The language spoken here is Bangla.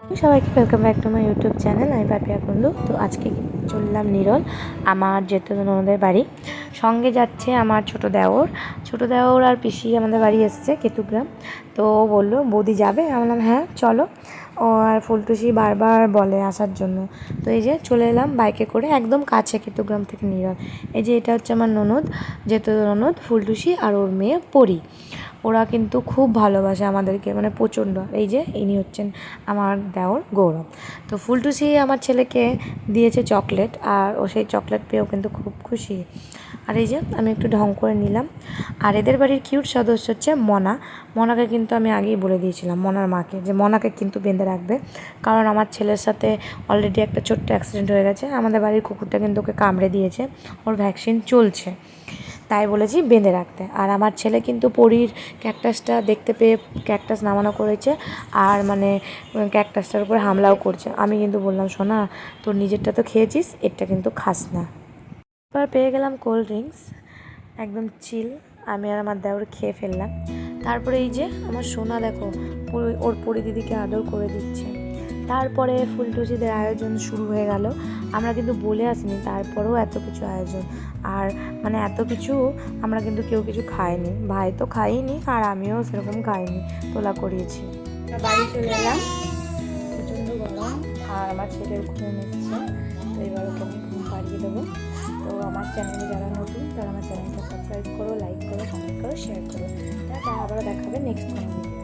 সবাইকে welcome back to my YouTube channel. আমি পাপিয়া কুন্ডু। তো আজকে চললাম নিরল আমার যেতে ননদের বাড়ি। সঙ্গে যাচ্ছে আমার ছোটো দেওর আর পিসি আমাদের বাড়ি এসছে কেতুগ্রাম। তো ও বললো বৌদি যাবে, আমি বললাম হ্যাঁ চলো। ও আর ফুলটুসি বারবার বলে আসার জন্য। তো এই যে চলে এলাম বাইকে করে, একদম কাছে কেতুগ্রাম থেকে নিরল। এই যে এটা হচ্ছে আমার ননদ, যেহেতু ননদ ফুলটুসি আর ওর মেয়ে পরি। ওরা কিন্তু খুব ভালোবাসে আমাদেরকে, মানে প্রচণ্ড। এই যে ইনি হচ্ছেন আমার দেওর গৌরব। তো ফুলটুসি আমার ছেলেকে দিয়েছে চকলেট, আর ও সেই চকলেট পেয়েও কিন্তু খুব খুশি। আর এই যে আমি একটু ঢং করে নিলাম। আর এদের বাড়ির কিউট সদস্য হচ্ছে মনাকে কিন্তু আমি আগেই বলে দিয়েছিলাম মনার মাকে, যে মনাকে কিন্তু বেঁধে রাখবে, কারণ আমার ছেলের সাথে অলরেডি একটা ছোট্ট অ্যাক্সিডেন্ট হয়ে গেছে। আমাদের বাড়ির কুকুরটা কিন্তু ওকে কামড়ে দিয়েছে, ওর ভ্যাকসিন চলছে, তাই বলেছি বেঁধে রাখতে। আর আমার ছেলে কিন্তু পরীর ক্যাকটাসটা দেখতে পেয়ে ক্যাকটাস নামানো করেছে, আর মানে ক্যাকটাসটার উপরে হামলাও করছে। আমি কিন্তু বললাম শোনা, তোর নিজেরটা তো খেয়েছিস, এরটা কিন্তু খাস না। এবার পেয়ে গেলাম কোল্ড ড্রিঙ্কস, একদম চিল। আমি আর আমার দেওর খেয়ে ফেললাম। তারপরে এই যে আমার সোনা দেখো ওর পরি দিদিকে আদর করে দিচ্ছে। তারপরে ফুলটুসিদের আয়োজন শুরু হয়ে গেল। আমরা কিন্তু বলে আসিনি, তারপরেও এত কিছু আয়োজন। আর মানে এত কিছু আমরা কিন্তু কেউ কিছু খাইনি, ভাই তো খাইনি আর আমিও সেরকম খাইনি, তোলা করিয়েছি। বাড়ি চলে এলাম, প্রচণ্ড গরম আর আমার ছেলের ঘুম এসছে। তো এবার ওকে আমি ঘুম পাড়িয়ে দেবো। তো আমার চ্যানেলে যারা নতুন তারা আমার চ্যানেলটা সাবস্ক্রাইব করো, লাইক করো, কমেন্ট করো, শেয়ার করো। আবারও দেখা হবে নেক্সট কোনো ভিডিও।